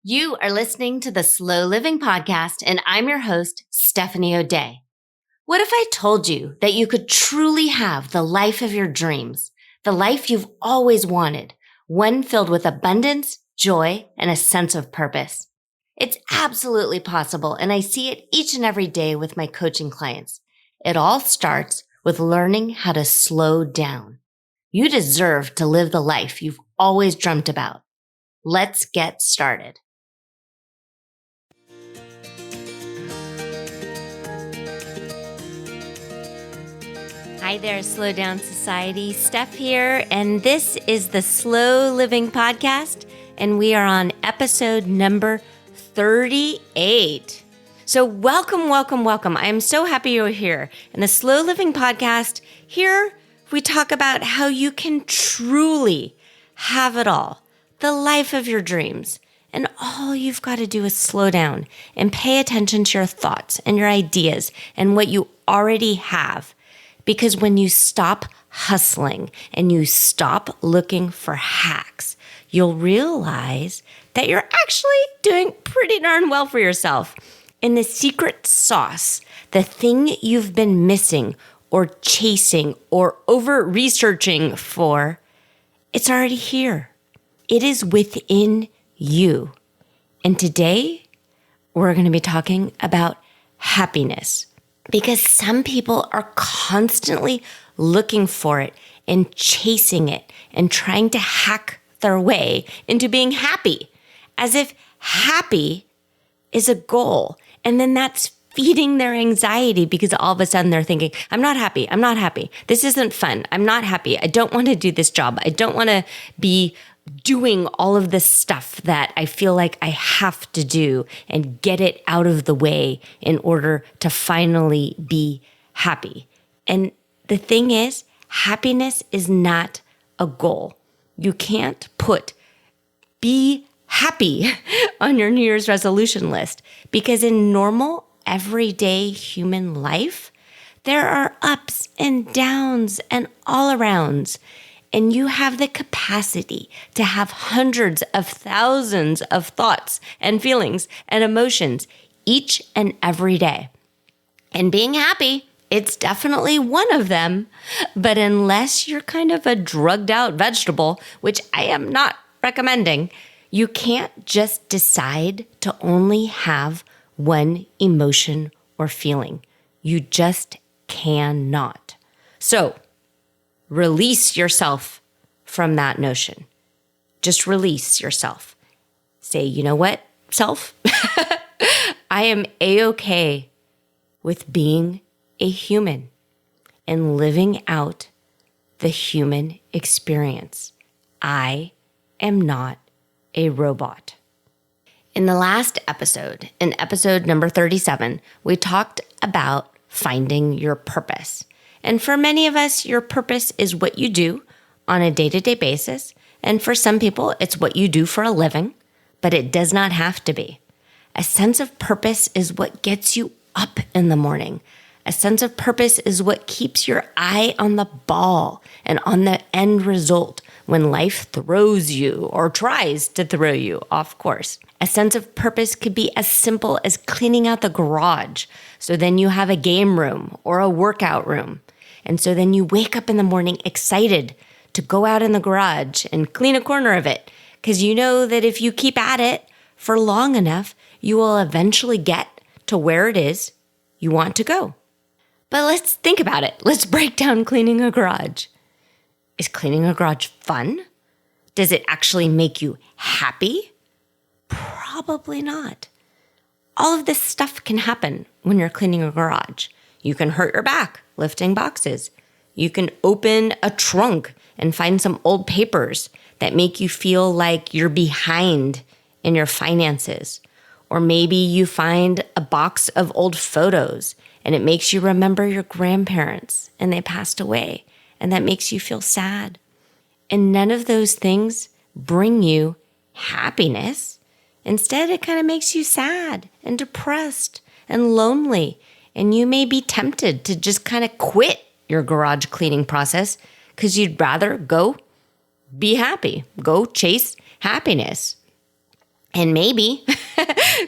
You are listening to the Slow Living Podcast, and I'm your host, Stephanie O'Day. What if I told you that you could truly have the life of your dreams, the life you've always wanted, one filled with abundance, joy, and a sense of purpose? It's absolutely possible, and I see it each and every day with my coaching clients. It all starts with learning how to slow down. You deserve to live the life you've always dreamt about. Let's get started. Hi there, Slow Down Society. Steph here, and this is the Slow Living Podcast, and we are on episode number 38. So welcome. I am so happy you're here. In the Slow Living Podcast, here we talk about how you can truly have it all, the life of your dreams. And all you've got to do is slow down and pay attention to your thoughts and your ideas and what you already have. Because when you stop hustling and you stop looking for hacks, you'll realize that you're actually doing pretty darn well for yourself. And the secret sauce, the thing you've been missing or chasing or over-researching for, it's already here. It is within you. And today, we're going to be talking about happiness. Because some people are constantly looking for it and chasing it and trying to hack their way into being happy, as if happy is a goal. And then that's feeding their anxiety because all of a sudden they're thinking, I'm not happy. This isn't fun. I'm not happy. I don't want to do this job. I don't want to be doing all of this stuff that I feel like I have to do and get it out of the way in order to finally be happy. And the thing is, happiness is not a goal. You can't put be happy on your New Year's resolution list because in normal, everyday human life, there are ups and downs and all arounds. And you have the capacity to have hundreds of thousands of thoughts and feelings and emotions each and every day. And being happy, it's definitely one of them. But unless you're kind of a drugged out vegetable, which I am not recommending, you can't just decide to only have one emotion or feeling. You just cannot. So, release yourself from that notion. Just release yourself. Say, you know what, self? I am A-okay with being a human and living out the human experience. I am not a robot. In the last episode, in episode number 37, we talked about finding your purpose. And for many of us, your purpose is what you do on a day-to-day basis. And for some people, it's what you do for a living, but it does not have to be. A sense of purpose is what gets you up in the morning. A sense of purpose is what keeps your eye on the ball and on the end result when life throws you or tries to throw you off course. A sense of purpose could be as simple as cleaning out the garage. So then you have a game room or a workout room. And so then you wake up in the morning excited to go out in the garage and clean a corner of it because you know that if you keep at it for long enough, you will eventually get to where it is you want to go. But let's think about it. Let's break down cleaning a garage. Is cleaning a garage fun? Does it actually make you happy? Probably not. All of this stuff can happen when you're cleaning a garage. You can hurt your back lifting boxes. You can open a trunk and find some old papers that make you feel like you're behind in your finances. Or maybe you find a box of old photos and it makes you remember your grandparents and they passed away, and that makes you feel sad. And none of those things bring you happiness. Instead, it kind of makes you sad and depressed and lonely. And you may be tempted to just kind of quit your garage cleaning process because you'd rather go be happy, go chase happiness. And maybe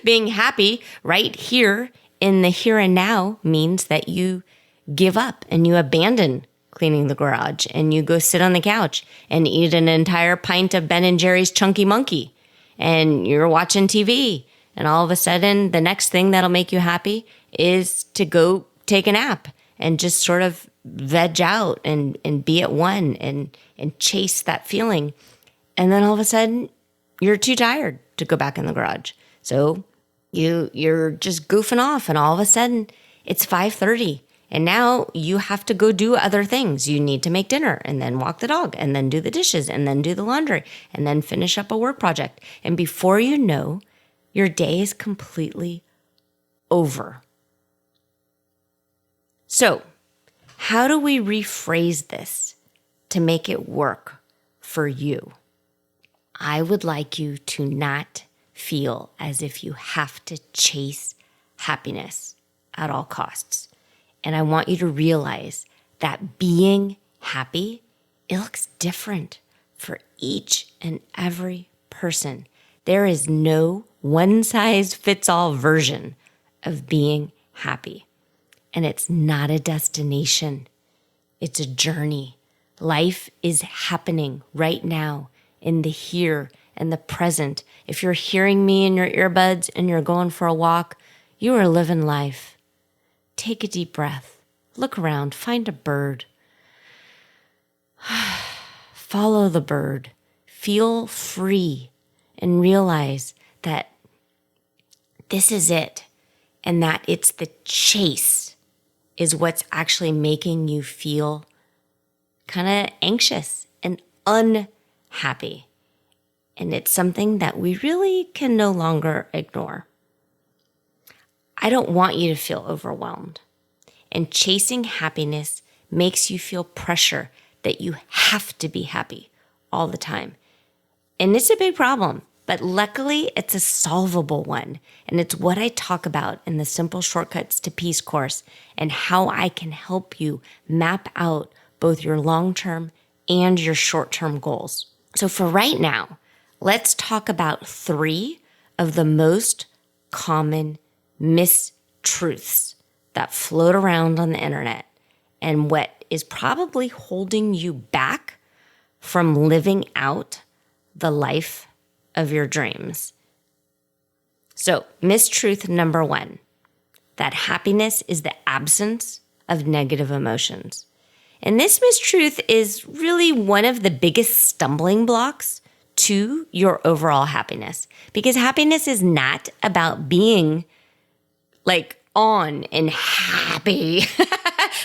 being happy right here in the here and now means that you give up and you abandon cleaning the garage and you go sit on the couch and eat an entire pint of Ben and Jerry's Chunky Monkey and you're watching TV. And all of a sudden, the next thing that'll make you happy is to go take a nap and just sort of veg out and be at one and chase that feeling. And then all of a sudden, you're too tired to go back in the garage. So you're just goofing off and all of a sudden it's 5:30 and now you have to go do other things. You need to make dinner and then walk the dog and then do the dishes and then do the laundry and then finish up a work project. And before you know, your day is completely over. So, how do we rephrase this to make it work for you? I would like you to not feel as if you have to chase happiness at all costs. And I want you to realize that being happy, it looks different for each and every person. There is no one-size-fits-all version of being happy. And it's not a destination. It's a journey. Life is happening right now in the here and the present. If you're hearing me in your earbuds and you're going for a walk, you are living life. Take a deep breath. Look around. Find a bird. Follow the bird. Feel free and realize that this is it and that it's the chase is what's actually making you feel kind of anxious and unhappy. And it's something that we really can no longer ignore. I don't want you to feel overwhelmed. And chasing happiness makes you feel pressure that you have to be happy all the time. And it's a big problem, but luckily it's a solvable one. And it's what I talk about in the Simple Shortcuts to Peace course and how I can help you map out both your long-term and your short-term goals. So for right now, let's talk about 3 of the most common mistruths that float around on the internet and what is probably holding you back from living out the life of your dreams. So, mistruth number 1, that happiness is the absence of negative emotions. And this mistruth is really one of the biggest stumbling blocks to your overall happiness, because happiness is not about being like on and happy,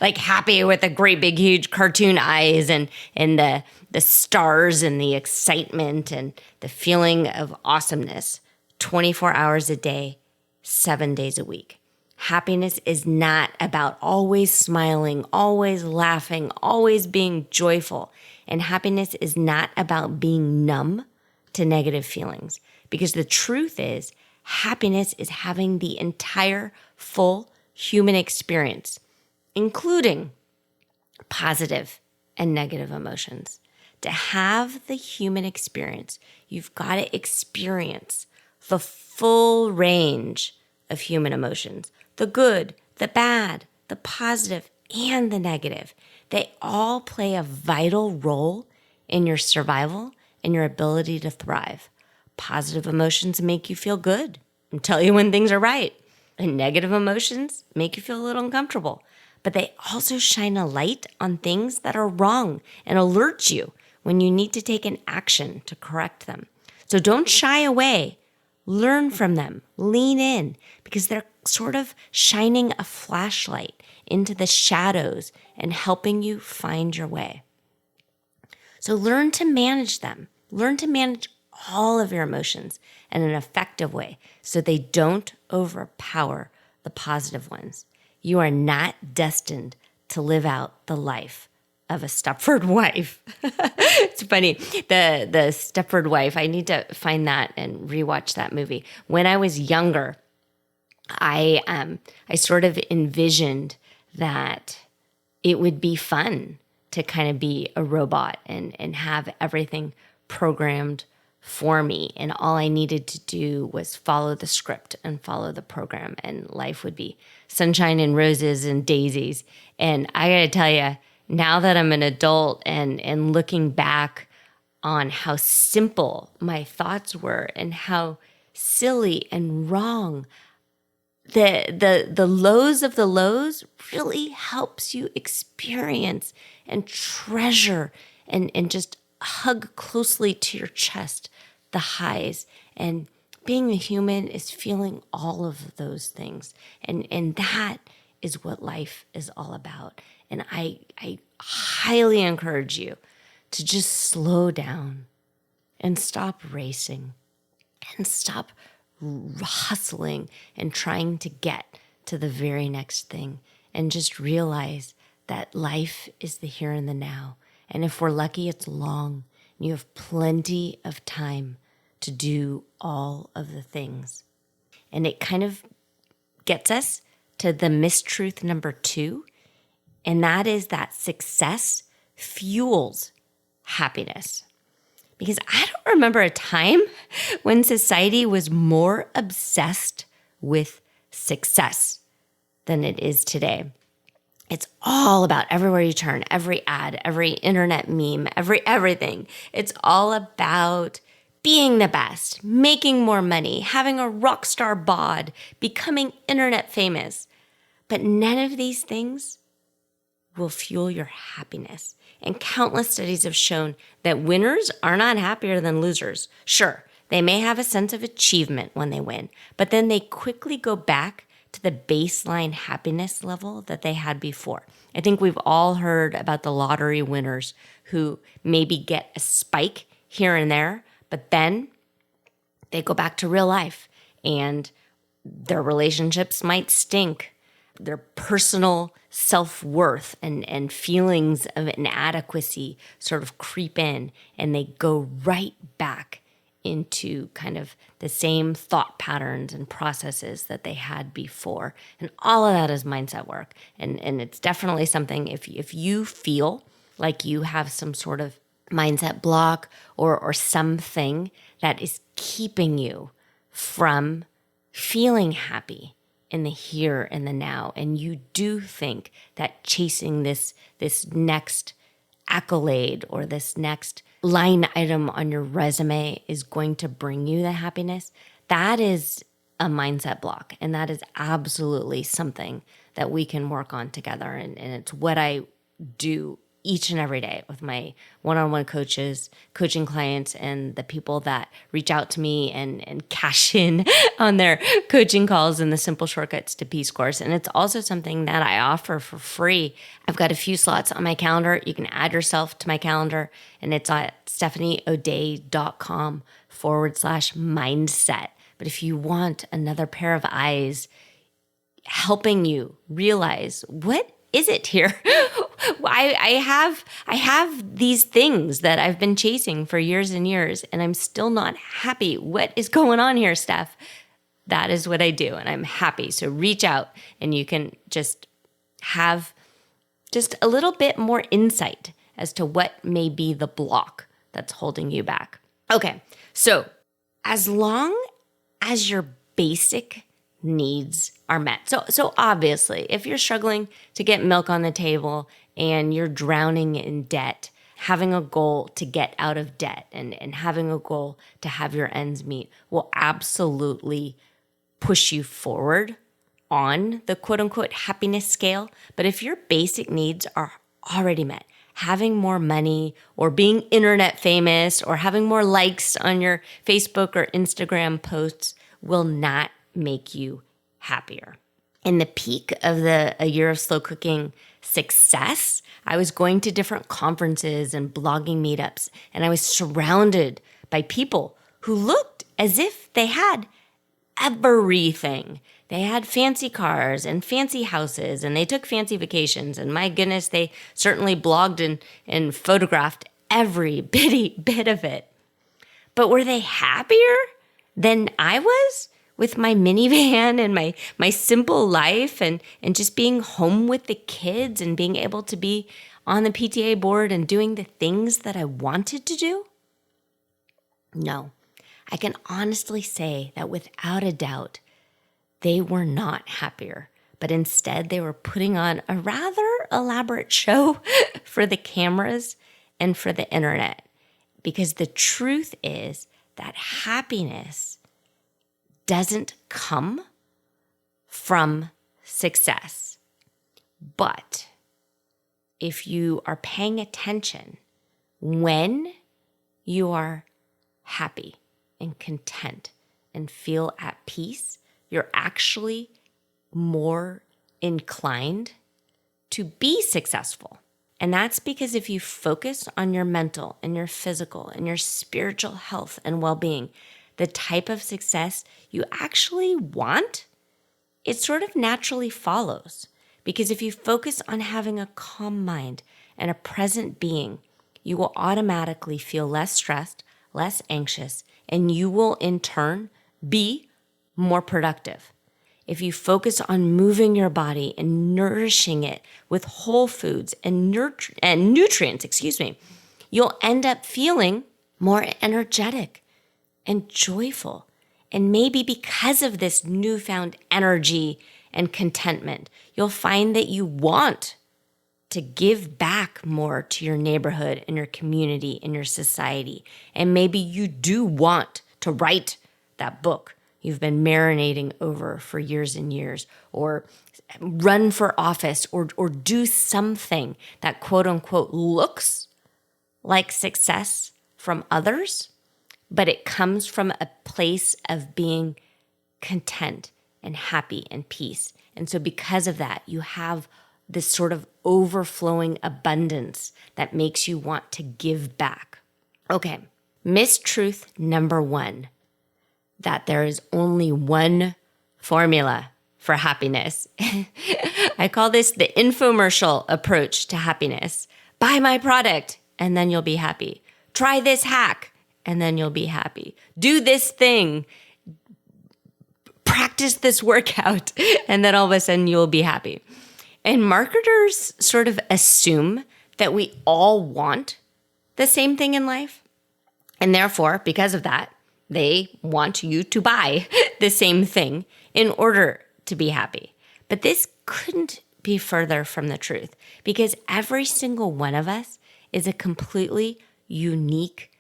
like happy with the great big huge cartoon eyes and the stars and the excitement and the feeling of awesomeness 24 hours a day, 7 days a week. Happiness is not about always smiling, always laughing, always being joyful. And happiness is not about being numb to negative feelings. Because the truth is, happiness is having the entire full human experience, including positive and negative emotions. To have the human experience, you've got to experience the full range of human emotions, the good, the bad, the positive, and the negative. They all play a vital role in your survival and your ability to thrive. Positive emotions make you feel good and tell you when things are right. And negative emotions make you feel a little uncomfortable. But they also shine a light on things that are wrong and alert you when you need to take an action to correct them. So don't shy away. Learn from them. Lean in, because they're sort of shining a flashlight into the shadows and helping you find your way. So learn to manage them. Learn to manage all of your emotions in an effective way so they don't overpower the positive ones. You are not destined to live out the life of a Stepford wife. It's funny. The Stepford wife, I need to find that and rewatch that movie. When I was younger, I sort of envisioned that it would be fun to kind of be a robot and have everything programmed for me. And all I needed to do was follow the script and follow the program, and life would be sunshine and roses and daisies. And I got to tell you, now that I'm an adult and looking back on how simple my thoughts were and how silly and wrong the lows of the lows really helps you experience and treasure and just hug closely to your chest the highs. And being a human is feeling all of those things. And that is what life is all about. And I highly encourage you to just slow down and stop racing and stop hustling and trying to get to the very next thing, and just realize that life is the here and the now. And if we're lucky, it's long. And you have plenty of time to do all of the things. And it kind of gets us to the mistruth number 2, and that is that success fuels happiness. Because I don't remember a time when society was more obsessed with success than it is today. It's all about everywhere you turn, every ad, every internet meme, everything. It's all about being the best, making more money, having a rock star bod, becoming internet famous. But none of these things will fuel your happiness. And countless studies have shown that winners are not happier than losers. Sure, they may have a sense of achievement when they win, but then they quickly go back to the baseline happiness level that they had before. I think we've all heard about the lottery winners who maybe get a spike here and there, but then they go back to real life and their relationships might stink. Their personal self-worth and feelings of inadequacy sort of creep in, and they go right back into kind of the same thought patterns and processes that they had before. And all of that is mindset work. And it's definitely something, if you feel like you have some sort of mindset block or something that is keeping you from feeling happy in the here and the now, and you do think that chasing this next accolade or this next line item on your resume is going to bring you the happiness, that is a mindset block. And that is absolutely something that we can work on together. And it's what I do each and every day with my one-on-one coaching clients, and the people that reach out to me and cash in on their coaching calls and the Simple Shortcuts to Peace course. And it's also something that I offer for free. I've got a few slots on my calendar. You can add yourself to my calendar, and it's at stephanieodea.com/mindset. But if you want another pair of eyes helping you realize, what is it here? I have these things that I've been chasing for years and years, and I'm still not happy. What is going on here, Steph? That is what I do, and I'm happy. So reach out, and you can just have just a little bit more insight as to what may be the block that's holding you back. Okay, so as long as your basic needs are met. So obviously, if you're struggling to get milk on the table and you're drowning in debt, having a goal to get out of debt and having a goal to have your ends meet will absolutely push you forward on the quote unquote happiness scale. But if your basic needs are already met, having more money or being internet famous or having more likes on your Facebook or Instagram posts will not make you happier. In the peak of a year of slow cooking success, I was going to different conferences and blogging meetups, and I was surrounded by people who looked as if they had everything. They had fancy cars and fancy houses, and they took fancy vacations. And my goodness, they certainly blogged and photographed every bitty bit of it. But were they happier than I was with my minivan and my simple life and just being home with the kids and being able to be on the PTA board and doing the things that I wanted to do? No, I can honestly say that without a doubt, they were not happier, but instead they were putting on a rather elaborate show for the cameras and for the internet. Because the truth is that happiness doesn't come from success. But if you are paying attention, when you are happy and content and feel at peace, you're actually more inclined to be successful. And that's because if you focus on your mental and your physical and your spiritual health and well-being, the type of success you actually want, it sort of naturally follows. Because if you focus on having a calm mind and a present being, you will automatically feel less stressed, less anxious, and you will in turn be more productive. If you focus on moving your body and nourishing it with whole foods and nutrients, you'll end up feeling more energetic and joyful. And maybe because of this newfound energy and contentment, you'll find that you want to give back more to your neighborhood and your community and your society. And maybe you do want to write that book you've been marinating over for years and years, or run for office, or do something that quote unquote looks like success from others, but it comes from a place of being content and happy and peace. And so because of that, you have this sort of overflowing abundance that makes you want to give back. Okay, mistruth number 1, that there is only one formula for happiness. I call this the infomercial approach to happiness. Buy my product and then you'll be happy. Try this hack and then you'll be happy. Do this thing. Practice this workout and then all of a sudden you'll be happy. And marketers sort of assume that we all want the same thing in life. And therefore, because of that, they want you to buy the same thing in order to be happy. But this couldn't be further from the truth, because every single one of us is a completely unique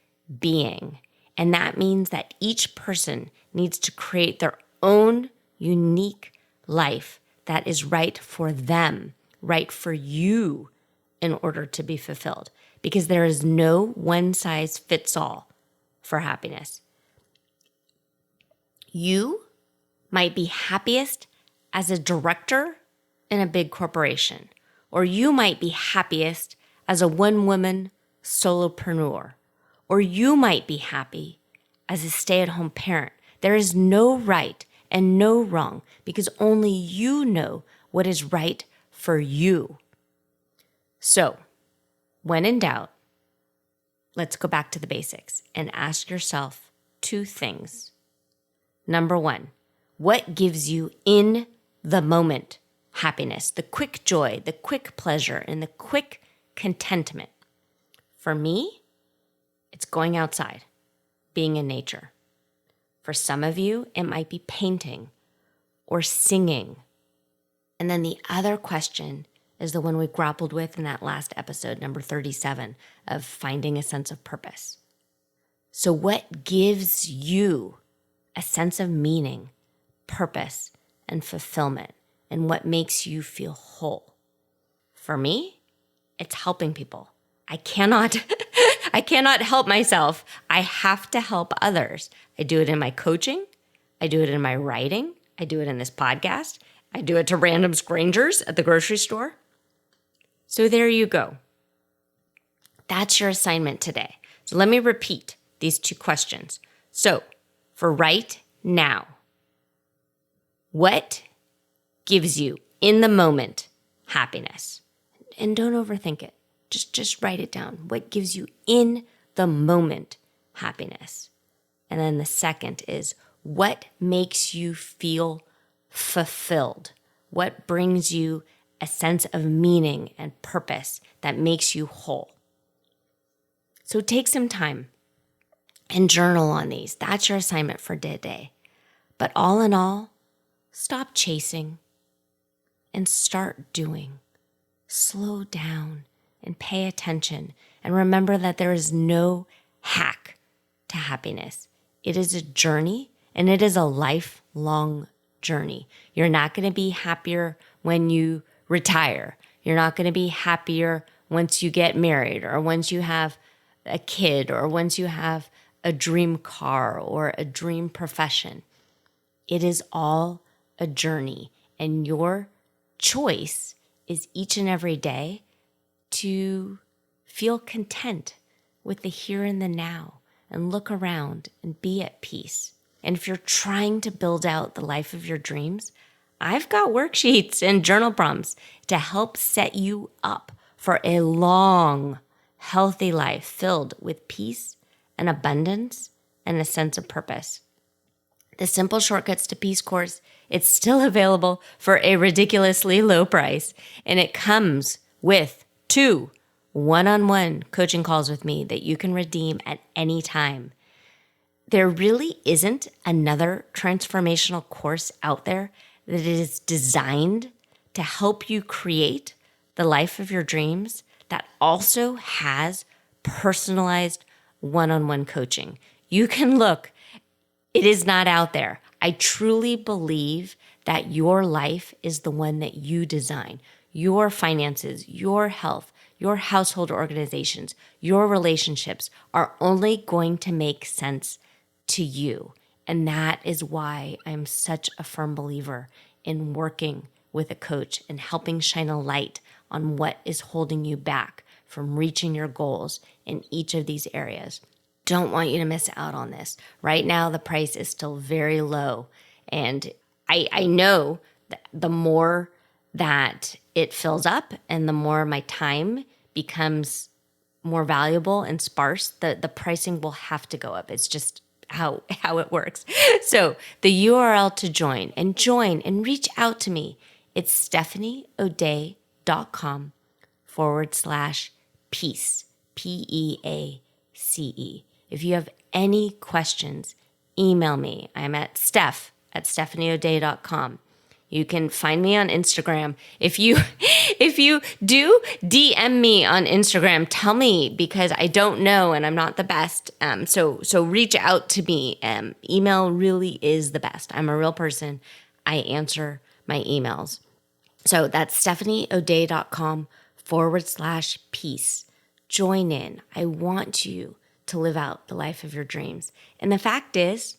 being. And that means that each person needs to create their own unique life that is right for them, right for you, in order to be fulfilled. Because there is no one size fits all for happiness. You might be happiest as a director in a big corporation, or you might be happiest as a one-woman solopreneur, or you might be happy as a stay-at-home parent. There is no right and no wrong, because only you know what is right for you. So, when in doubt, let's go back to the basics and ask yourself 2 things. Number 1, what gives you in the moment happiness, the quick joy, the quick pleasure, and the quick contentment? For me, it's going outside, being in nature. For some of you, it might be painting or singing. And then the other question is the one we grappled with in that last episode, number 37, of finding a sense of purpose. So what gives you a sense of meaning, purpose, and fulfillment, and what makes you feel whole? For me, it's helping people. I cannot help myself. I have to help others. I do it in my coaching. I do it in my writing. I do it in this podcast. I do it to random strangers at the grocery store. So there you go. That's your assignment today. So let me repeat these 2 questions. So for right now, what gives you in the moment happiness? And don't overthink it. Just write it down. What gives you in the moment happiness? And then the second is, what makes you feel fulfilled? What brings you a sense of meaning and purpose that makes you whole? So take some time and journal on these. That's your assignment for today. But all in all, stop chasing and start doing. Slow down and pay attention. And remember that there is no hack to happiness. It is a journey, and it is a lifelong journey. You're not going to be happier when you retire. You're not going to be happier once you get married or once you have a kid or once you have a dream car or a dream profession. It is all a journey, and your choice is each and every day to feel content with the here and the now and look around and be at peace. And if you're trying to build out the life of your dreams, I've got worksheets and journal prompts to help set you up for a long, healthy life filled with peace and abundance and a sense of purpose. The Simple Shortcuts to Peace course, it's still available for a ridiculously low price, and it comes with 2 one-on-one coaching calls with me that you can redeem at any time. There really isn't another transformational course out there that is designed to help you create the life of your dreams that also has personalized one-on-one coaching. You can look. It is not out there. I truly believe that your life is the one that you design. Your finances, your health, your household organizations, your relationships are only going to make sense to you. And that is why I'm such a firm believer in working with a coach and helping shine a light on what is holding you back from reaching your goals in each of these areas. Don't want you to miss out on this. Right now, the price is still very low. And I know that the more that it fills up and the more my time becomes more valuable and sparse, the pricing will have to go up. It's just how it works. So the URL to join and reach out to me. It's stephanieodea.com/peace, PEACE. If you have any questions, email me. I'm at steph@stephanieodea.com. You can find me on Instagram. If you do DM me on Instagram, tell me, because I don't know and I'm not the best. So reach out to me. Email really is the best. I'm a real person. I answer my emails. So that's stephanieodea.com/peace. Join in. I want you to live out the life of your dreams. And the fact is,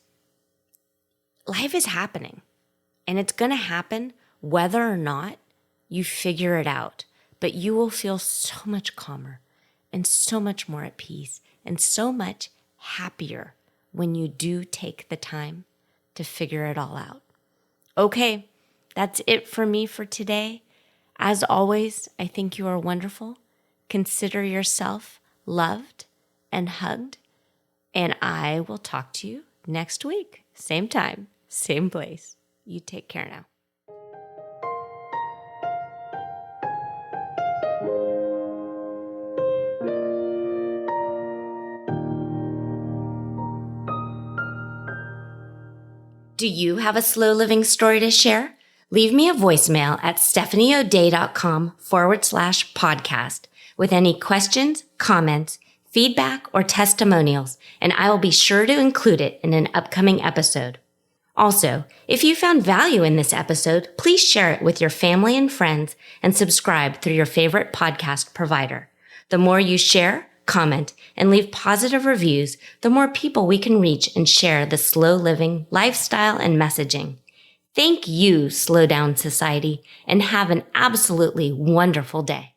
life is happening. And it's going to happen whether or not you figure it out. But you will feel so much calmer and so much more at peace and so much happier when you do take the time to figure it all out. Okay, that's it for me for today. As always, I think you are wonderful. Consider yourself loved and hugged. And I will talk to you next week. Same time, same place. You take care now. Do you have a slow living story to share? Leave me a voicemail at stephanieodea.com/podcast with any questions, comments, feedback, or testimonials, and I will be sure to include it in an upcoming episode. Also, if you found value in this episode, please share it with your family and friends and subscribe through your favorite podcast provider. The more you share, comment, and leave positive reviews, the more people we can reach and share the slow living lifestyle and messaging. Thank you, Slow Down Society, and have an absolutely wonderful day.